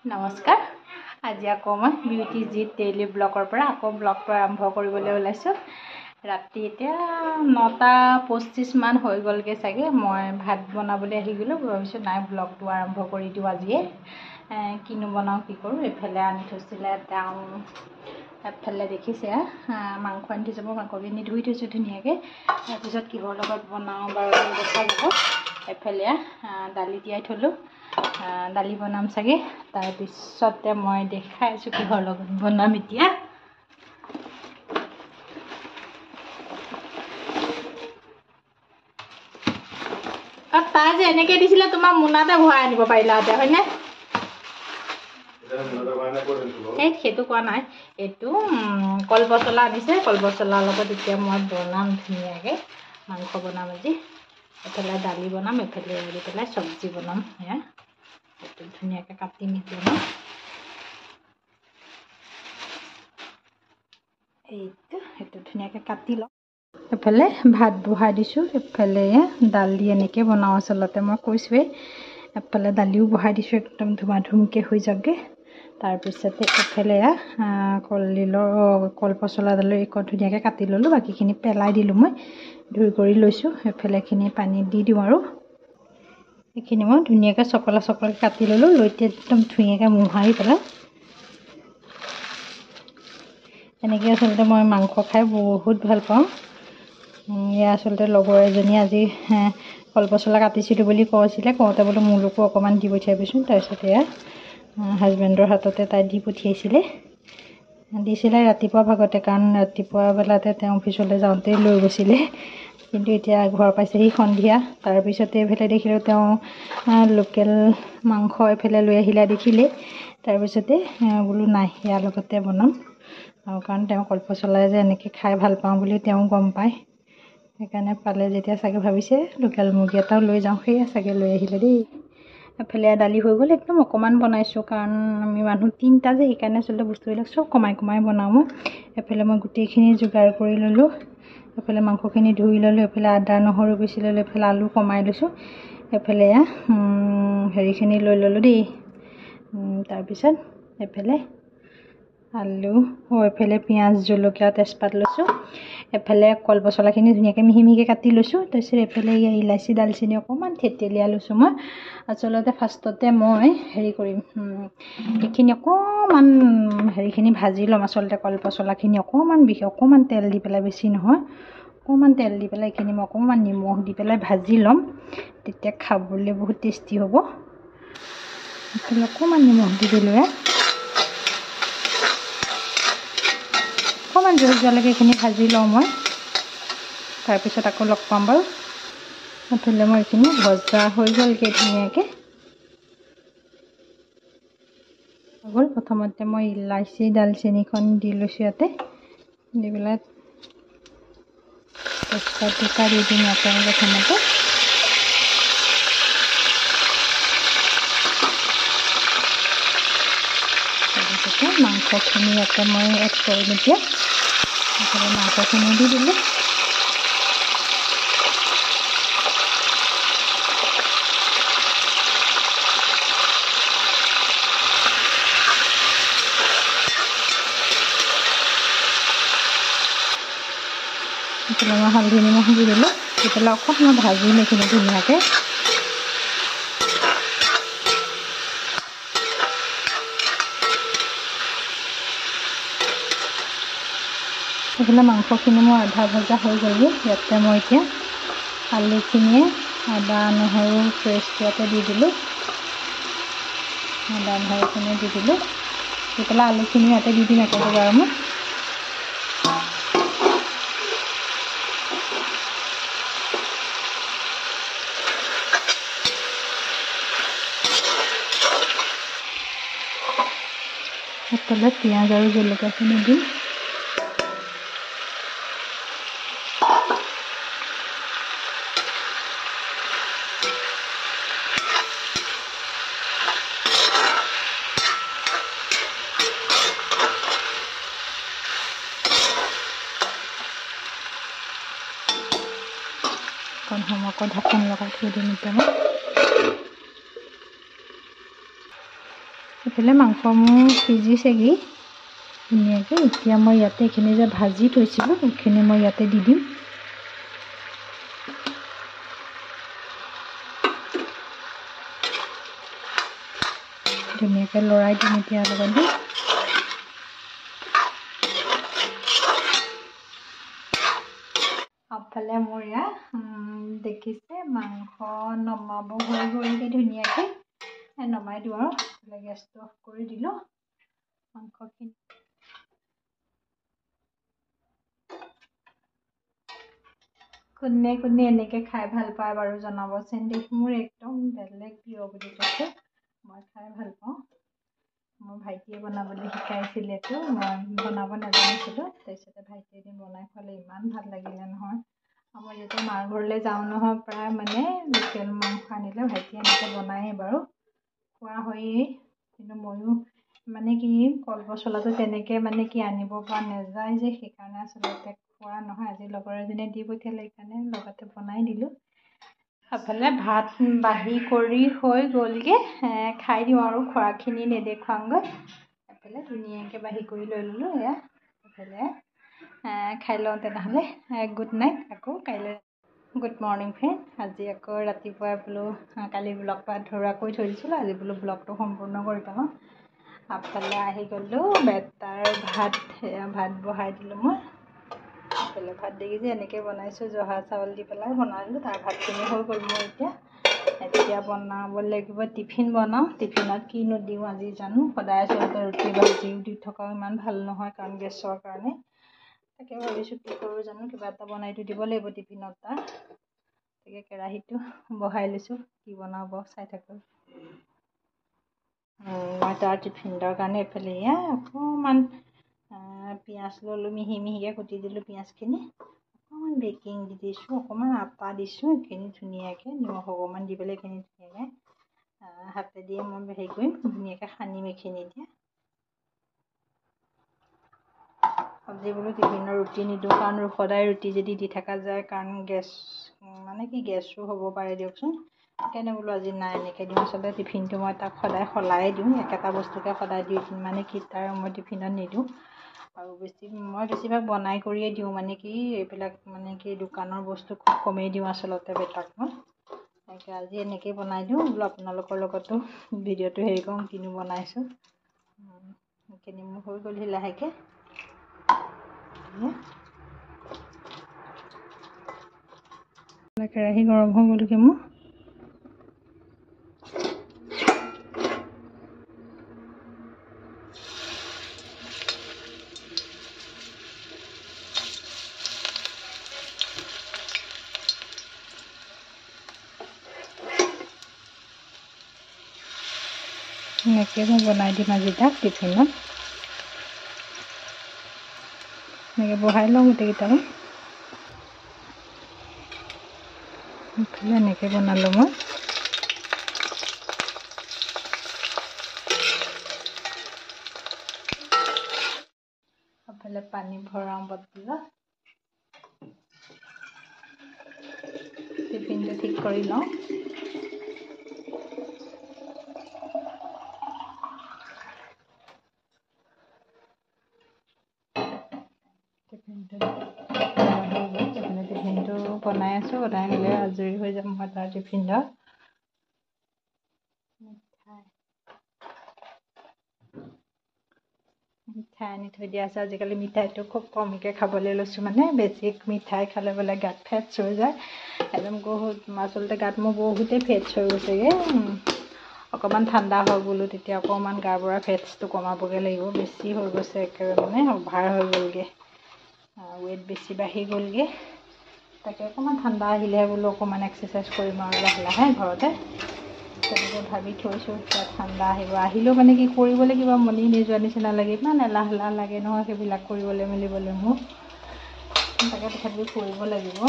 নমস্কাৰ। আজি আকৌ মই বিউটি জিত ডেইলি ব্লগৰ পৰা আকৌ ব্লগটো আৰম্ভ কৰিবলৈ ওলাইছোঁ। ৰাতি এতিয়া 9:25 মান হৈ গ'লগৈ চাগে। মই ভাত বনাবলৈ আহি গ'লোঁ। ভাবিছোঁ নাই ব্লগটো আৰম্ভ কৰি দিওঁ আজিয়ে। কিনো বনাওঁ কি কৰোঁ। এইফালে আনি থৈছিলে ডাঙ, এফালে দেখিছে মাংস আনি থৈছে। মই মাংসখিনি ধুই থৈছোঁ ধুনীয়াকৈ। তাৰপিছত কিহৰ লগত বনাওঁ বাৰু দেখা যাব। এফালে দালি তিয়াই থ'লোঁ, দালি বনাম চাগে। তাৰপিছতে মই দেখাই আছোঁ কিহৰ লগত বনাম এতিয়া। তাই যে এনেকৈ দিছিলে তোমাৰ মোনাতে ভৰাই আনিব পাৰিলাহেঁতে হয়নে? সেইটো কোৱা নাই। এইটো কলপচলা আনিছে। কলপচলাৰ লগত এতিয়া মই বনাম ধুনীয়াকৈ মাংস বনাম আজি। এফালে দালি বনাম, এফালে দি পেলাই চব্জি বনাম। সেয়া এইটো ধুনীয়াকৈ কাটি নিদিওঁ ন। সেইটো ধুনীয়াকৈ কাটি লওঁ। এফালে ভাত বহাই দিছোঁ, এফালে দালি এনেকৈ বনাওঁ। আচলতে মই কৈছোঁৱেই, এফালে দালিও বহাই দিছোঁ, একদম ধুমাধুমকৈ হৈ যাওকগৈ। তাৰপিছতে এফালে কলপচলাডালো ধুনীয়াকৈ কাটি ল'লোঁ। বাকীখিনি পেলাই দিলোঁ, মই ধুই কৰি লৈছোঁ। এফালেখিনি পানী দি দিওঁ আৰু এইখিনি মই ধুনীয়াকৈ চকলাকৈ কাটি ল'লোঁ। লৈ এতিয়া একদম ধুনীয়াকৈ মোহাৰি পেলাই এনেকৈ আচলতে মই মাংস খাই বহুত ভাল পাওঁ। এয়া আচলতে লগৰ এজনীয়ে আজি কলপচলা কাটিছিলোঁ বুলি কৈছিলে। কওঁতে বোলো মোলৈকো অকণমান দি পঠিয়াবিচোন। তাৰপিছত এয়া হাজবেণ্ডৰ হাততে তাই দি পঠিয়াইছিলে। দিছিলে ৰাতিপুৱা ভাগতে, কাৰণ ৰাতিপুৱা বেলাতে তেওঁ অফিচলৈ যাওঁতেই লৈ গৈছিলে। কিন্তু এতিয়া ঘৰ পাইছেহি সন্ধিয়া। তাৰপিছতে এইফালে দেখিলোঁ তেওঁ লোকেল মাংস এইফালে লৈ আহিলে দেখিলে। তাৰপিছতে বোলো নাই ইয়াৰ লগতে বনাম। আৰু কাৰণ তেওঁ কলপচলা যে এনেকৈ খাই ভাল পাওঁ বুলি তেওঁ গম পায়। সেইকাৰণে পালে যেতিয়া চাগে ভাবিছে লোকেল মুৰ্গী এটাও লৈ যাওঁ। সেয়া চাগে লৈ আহিলে দেই। এফালে দালি হৈ গ'ল। একদম অকণমান বনাইছোঁ, কাৰণ আমি মানুহ 3টা যে, সেইকাৰণে আচলতে বস্তুবিলাক চব কমাই বনাওঁ মই। এফালে মই গোটেইখিনি যোগাৰ কৰি ল'লোঁ। এফালে মাংসখিনি ধুই ল'লোঁ। এফালে আদা নহৰু পিচি ল'লোঁ। এফালে আলু কমাই লৈছোঁ। এফালে হেৰিখিনি লৈ ল'লোঁ দেই। তাৰপিছত এফালে আলু, এফালে পিঁয়াজ জলকীয়া তেজপাত লৈছোঁ। এফালে কলপচলাখিনি ধুনীয়াকৈ মিহি মিহিকৈ কাটি লৈছোঁ। তাৰপিছত এফালে ইলাচি দালচেনি অকণমান থেতেলিয়াই লৈছোঁ মই। আচলতে ফাৰ্ষ্টতে মই হেৰি কৰিম, এইখিনি অকণমান হেৰিখিনি ভাজি ল'ম। আচলতে কলপচলাখিনি অকণমান তেল দি পেলাই, বেছি নহয়, অকণমান তেল দি পেলাই এইখিনি মই অকণমান নিমখ দি পেলাই ভাজি ল'ম। তেতিয়া খাবলৈ বহুত টেষ্টি হ'ব। এইফালে অকণমান নিমখ দি দিলোঁ। অকণমান জল যোৱালৈকে এইখিনি ভাজি লওঁ মই। তাৰপিছত আকৌ লগ পাম বাৰু। এইফালে মই এইখিনি ভজা হৈ গ'লগৈ ধুনীয়াকৈ। গ'ল। প্ৰথমতে মই ইলাচি দালচেনিখন দি লৈছোঁ ইয়াতে। দি পেলাই তেজপাত দুটা দি দিম ইয়াতে প্ৰথমতে। তাৰপিছতে মাংসখিনি ইয়াতে মই এড কৰিম এতিয়া। এইফালে মাংসখিনি দি দিলোঁ। এইফালে মই হালধি নিমখ দি দিলোঁ। দি পেলাই অকণমান ভাজি এইখিনি ধুনীয়াকৈ। এইফালে মাংসখিনি মোৰ আধা ভজা হৈ গ'লগৈ। ইয়াতে মই এতিয়া আলুখিনিয়ে আদা নহৰু পেষ্ট ইয়াতে দি দিলোঁ। আদা নহৰুখিনি দি দিলোঁ। দি পেলাই আলুখিনি ইয়াতে দি দিম একেবাৰে আৰু মই। এইফালে পিঁয়াজ আৰু জলকীয়াখিনি দিম। অকণ সময় আকৌ ঢাকন লগাই থৈ দিম এতিয়া মই। এইফালে মাংস মোৰ সিজিছেগৈ ধুনীয়াকৈ। এতিয়া মই ইয়াতে এইখিনি যে ভাজি থৈছিলোঁ এইখিনি মই ইয়াতে দি দিম। ধুনীয়াকৈ লৰাই দিম এতিয়া লগত দি। আগফালে মোৰ ইয়াত দেখিছে মাংস নমাব হৈ গ'লগৈ ধুনীয়াকৈ। নমাই দিওঁ আৰু গেছটো অফ কৰি দিলোঁ। মাংসখিনি কোনে কোনে এনেকৈ খাই ভাল পায় বাৰু জনাবচোন দেই। মোৰ একদম বেলেগ প্ৰিয় বুলি কৈছে। মই খাই ভাল পাওঁ। মোৰ ভাইটিয়ে বনাবলৈ শিকাইছিলেতো, মই বনাব নাজানিছিলোঁ। তাৰপিছতে ভাইটিয়ে এদিন বনাই খোৱালে, ইমান ভাল লাগিলে নহয়। মই যেতিয়া মাৰ ঘৰলৈ যাওঁ নহয়, প্ৰায় মানে লোকেল মাংস আনিলে ভাইটিয়ে এনেকৈ বনায়েই বাৰু, খোৱা হয়েই। কিন্তু ময়ো মানে কি কলপচলাটো তেনেকৈ মানে কি আনিব পৰা নাযায় যে, সেইকাৰণে আচলতে খোৱা নহয়। আজি লগৰ এজনীয়ে দি পঠিয়ালে, সেইকাৰণে লগতে বনাই দিলোঁ। সেইফালে ভাত বাঢ়ি কৰি হৈ গ'লগৈ। খাই দিওঁ আৰু খোৱাখিনি নেদেখুৱামগৈ। এইফালে ধুনীয়াকৈ বাঢ়ি কৰি লৈ ল'লোঁ। এয়া এইফালে খাই লওঁ তেনেহ'লে। Good night. আকৌ কাইলৈ গুড মৰ্ণিং ফ্ৰেণ্ড। আজি আকৌ ৰাতিপুৱাই বোলো কালি ব্লগটো আধৰুৱা কৰি থৈ দিছিলোঁ, আজি বোলো ব্লগটো সম্পূৰ্ণ কৰি পেলাওঁ। আগফালে আহি গ'লোঁ, বেটাৰ ভাত বহাই দিলোঁ মই। এইফালে ভাত দেখিছে এনেকৈ বনাইছোঁ, জহা চাউল দি পেলাই বনালোঁ। তাৰ ভাতখিনি হৈ গ'ল মোৰ। এতিয়া বনাব লাগিব, টিফিন বনাওঁ। টিফিনত কিনো দিওঁ আজি জানো। সদায় আচলতে ৰুটি ভাজিও দি থকাও ইমান ভাল নহয়, কাৰণ গেছৰ কাৰণে। তাকে ভাবিছোঁ কি কৰোঁ জানো, কিবা এটা বনাইতো দিব লাগিব টিফিনত তাৰ। তাকে কেৰাহীটো বহাই লৈছোঁ, কি বনাব চাই থাকোঁ। মই তাৰ টিফিনৰ কাৰণে এইফালে অকণমান পিঁয়াজ ল'লোঁ, মিহি মিহিকৈ কুটি দিলোঁ পিঁয়াজখিনি। অকণমান বেকিং দি দিছোঁ, অকণমান আটা দিছোঁ। এইখিনি ধুনীয়াকৈ নিমখ অকণমান দি পেলাই এইখিনি ধুনীয়াকৈ হাতেদিয়ে মই হেৰি কৰিম, ধুনীয়াকৈ সানিম এইখিনি এতিয়া। আজি বোলো টিফিনৰ ৰুটি নিদিওঁ, কাৰণ সদায় ৰুটি যদি দি থকা যায়, কাৰণ গেছ মানে কি গেছো হ'ব পাৰে দিয়কচোন। সেইকাৰণে বোলো আজি নাই, এনেকৈ দিওঁ। আচলতে টিফিনটো মই তাক সদায় সলাই দিওঁ, একেটা বস্তুকে সদায় দি মানে কি তাৰ মই টিফিনত নিদিওঁ। আৰু মই বেছিভাগ বনাই কৰিয়ে দিওঁ, মানে কি এইবিলাক মানে কি দোকানৰ বস্তু খুব কমেই দিওঁ আচলতে বেটাক মই। তাকে আজি এনেকেই বনাই দিওঁ, বোলো আপোনালোকৰ লগতো ভিডিঅ'টো হেৰি কৰোঁ, কিনো বনাইছোঁ। সেইখিনি মোৰ হৈ গ'লহি লাহেকৈ। কেৰাহী গৰম হৈ গ'লগৈ মোৰ। এনেকৈ মই বনাই দিম আজি তাক টিফিনত। এনেকৈ বহাই লওঁ গোটেইকেইটা। এইফালে এনেকৈ বনালোঁ মই। এইফালে পানী ভৰাওঁ বটলত। টিফিনটো ঠিক কৰি লওঁ। টিফিনটো বনাই আছোঁ, বনাই হ'লে আজৰি হৈ যাম মই তাৰ টিফিনত। মিঠাই আনি থৈ দিয়া আছে। আজিকালি মিঠাইটো খুব কমকৈ খাবলৈ লৈছোঁ, মানে বেছি মিঠাই খালে বোলে গাত ফেটছ হৈ যায়। একদম আচলতে গাত মোৰ বহুতেই ফেটছ হৈ গৈছেগৈ। অকণমান ঠাণ্ডা হয় বোলো, তেতিয়া অকণমান গাৰ পৰা ফেটছটো কমাবগৈ লাগিব। বেছি হৈ গৈছে, একেবাৰে মানে অভাৰ হৈ গ'লগৈ, ৱেইট বেছি বাঢ়ি গ'লগৈ। তাকে অকণমান ঠাণ্ডা আহিলেহে বোলো অকণমান এক্সাৰচাইজ কৰিম আৰু লাহে লাহে ঘৰতে। তেনেকৈ ভাবি থৈছোঁ, এতিয়া ঠাণ্ডা আহিলেও মানে কি কৰিবলৈ কিবা মনি নোযোৱা নিচিনা লাগে, ইমান এলাহ লাগে নহয় সেইবিলাক কৰিবলৈ মেলিবলৈ মোৰ। তাকে তথাপিও কৰিব লাগিব।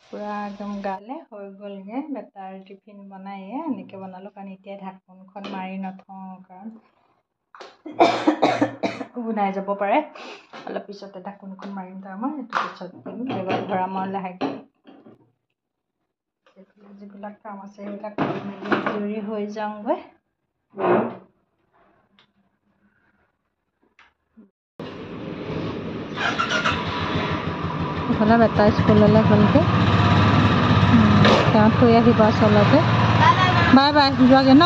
পূৰা একদম গালে হৈ গ'লগৈ। বেটাৰ টিফিন বনাই এনেকৈ বনালোঁ, কাৰণ এতিয়া ঢাকোনখন মাৰি নথওঁ, কাৰণ গোন্ধাই যাব পাৰে। অলপ পিছতে ঢাকোনখন মাৰিম, তাৰ মই সেইটো পিছত দিম, এবাৰ ভৰাম আৰু লাহেকৈ। যিবিলাক কাম আছে সেইবিলাক কৰি মেলি আজৰি হৈ যাওঁগৈ। এইফালে বেটা স্কুললৈ গ'লগৈ, তেওঁ থৈ আহিব আচলতে। বাই বাই, যোৱাগৈ ন।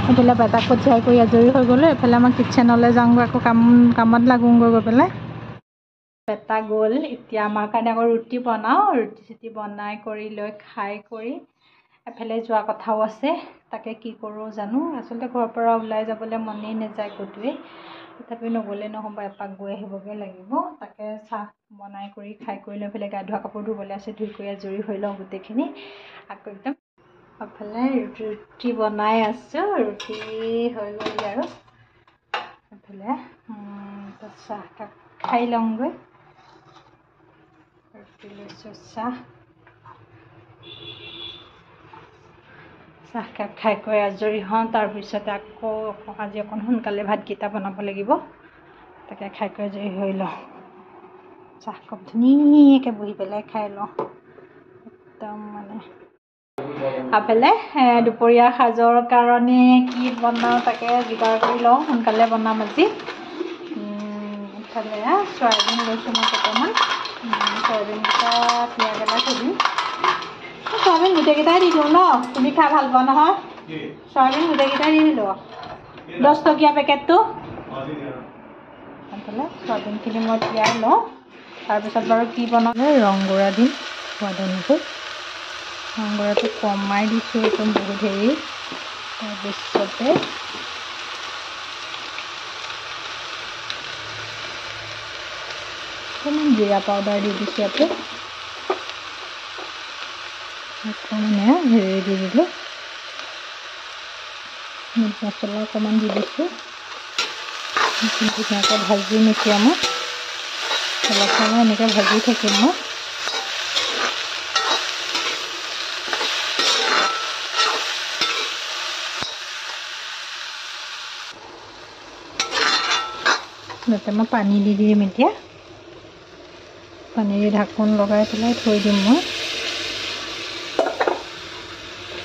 এইফালে বেটাক পঠিয়াই কৰি আজৰি হৈ গ'লোঁ। এইফালে আমাৰ কিটচেনলৈ যাওঁগৈ, আকৌ কামত লাগোঁগৈ গৈ পেলাই। বেটা গ'ল, এতিয়া আমাৰ কাৰণে আকৌ ৰুটি বনাওঁ। ৰুটি বনাই কৰি লৈ খাই কৰি এফালে যোৱা কথাও আছে, তাকে কি কৰোঁ জানো। আচলতে ঘৰৰ পৰা ওলাই যাবলৈ মনেই নাযায় ক'তোৱে, তথাপি নগ'লে নহ'ব, এপাক গৈ আহিবগৈ লাগিব। তাকে চাহ বনাই কৰি খাই কৰি লৈ পেলাই গা ধোৱা কাপোৰ ধুবলৈ আছে, ধুই কৰি আজৰি হৈ লওঁ গোটেইখিনি। আকৌ একদম এফালে ৰুটি বনাই আছোঁ, ৰুটি হৈ গ'লগৈ আৰু এফালে চাহ কাপ খাই লওঁগৈ। ৰুটি লৈছোঁ, চাহকাপ খাই কৰি আজৰি হওঁ। তাৰপিছতে আকৌ আজি অকণ সোনকালে ভাতকেইটা বনাব লাগিব, তাকে খাই কৰি আজৰি হৈ লওঁ। চাহকাপ ধুনীয়াকৈ বহি পেলাই খাই লওঁ একদম মানে। আফালে দুপৰীয়া সাজৰ কাৰণে কি বনাওঁ তাকে যোগাৰ কৰি লওঁ, সোনকালে বনাম আজি। ইফালে চয়াবিন লৈছোঁ মই কেইটামান, চয়াবিনকেইটা তিয়াই পেলাই থৈ দিম। চয়াবিন গোটেইকেইটাই দি দিওঁ ন, তুমি খাই ভাল পোৱা নহয়। চয়াবিন গোটেইকেইটাই দি দিলোঁ, 10 টকীয়া পেকেটটো। এইফালে চয়াবিনখিনি মই তিয়াই লওঁ, তাৰপিছত বাৰু কি বনালে ৰংগুড়া দিম সোৱাদ অনুযায়ী। ৰংগুড়াটো কমাই দিছোঁ একদম বহুত হেৰি। তাৰপিছতে অকণমান জিৰা পাউডাৰ দি দিছোঁ ইয়াতে, অকণমান হেৰি দি দিলোঁ, মিট মছলা অকণমান দি দিছোঁ। ধুনীয়াকৈ ভাজি এতিয়া মই অলপ সময় এনেকৈ ভাজি থাকিম মই। তাতে মই পানী দি দিম এতিয়া, পানী দি ঢাকোন লগাই পেলাই থৈ দিম মই।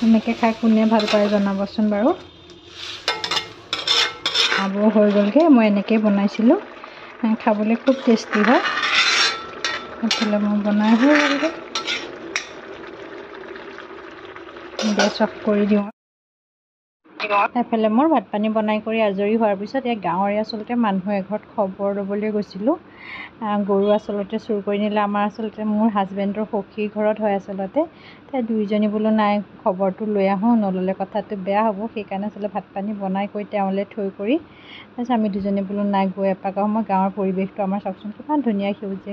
এনেকৈ খাই কোনে ভাল পায় জনাবচোন বাৰু। খাব হৈ গ'লগৈ, মই এনেকৈয়ে বনাইছিলোঁ, খাবলৈ খুব টেষ্টি হয়। এইফালে মই বনাই হৈ গ'লগৈ, গেছ অফ কৰি দিওঁ। এফালে মোৰ ভাত পানী বনাই কৰি আজৰি হোৱাৰ পিছত এই গাঁৱৰে আচলতে মানুহ এঘৰত খবৰ ল'বলৈ গৈছিলোঁ। গৰু আচলতে চুৰ কৰি নিলে, আমাৰ আচলতে মোৰ হাজবেণ্ডৰ সখীৰ ঘৰত হয় আচলতে। তাই দুইজনী বোলো নাই খবৰটো লৈ আহোঁ, নল'লে কথাটো বেয়া হ'ব। সেইকাৰণে আচলতে ভাত পানী বনাই কৰি তেওঁলৈ থৈ কৰি তাৰপিছত আমি দুজনী বোলো নাই গৈ এপাক আহোঁ। মই গাঁৱৰ পৰিৱেশটো আমাৰ চাওকচোন কিমান ধুনীয়া,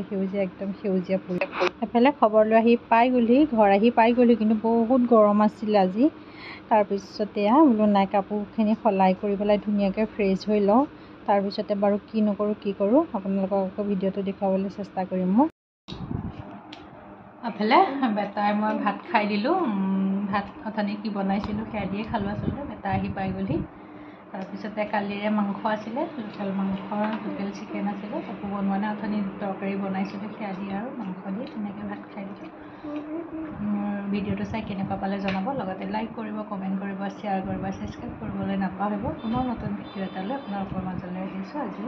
সেউজীয়া একদম সেউজীয়া ফুল। এফালে খবৰ লৈ আহি পাই গ'লহি, ঘৰ আহি পাই গ'লহি, কিন্তু বহুত গৰম আছিল আজি। তাৰপিছতে বোলো নাই কাপোৰখিনি সলাই কৰি পেলাই ধুনীয়াকৈ ফ্ৰেছ হৈ লওঁ, তাৰপিছতে বাৰু কি নকৰোঁ কি কৰোঁ আপোনালোকক আকৌ ভিডিঅ'টো দেখুৱাবলৈ চেষ্টা কৰিম মই। এফালে বেটাই মই ভাত খাই দিলোঁ, ভাত অথনি কি বনাইছিলোঁ সেয়া দিয়ে খালোঁ আচলতে। বেটা আহি পাই গ'লহি। তাৰপিছতে কালিৰে মাংস আছিলে, লোকেল মাংস, লোকেল চিকেন আছিলে, একো বনোৱা নাই। অথনি তৰকাৰী বনাইছিলোঁ সেয়া দি আৰু মাংস দি তেনেকৈ ভাত খাই দিছোঁ। মোৰ ভিডিঅ'টো চাই কেনেকুৱা পালে জনাব, লগতে লাইক কৰিব, কমেণ্ট কৰিব, শ্বেয়াৰ কৰিব, ছাবস্ক্ৰাইব কৰিবলৈ নাপাহৰিব। পুনৰ নতুন ভিডিঅ' এটালৈ আপোনালোকৰ মাজলৈ আহিছোঁ আজি।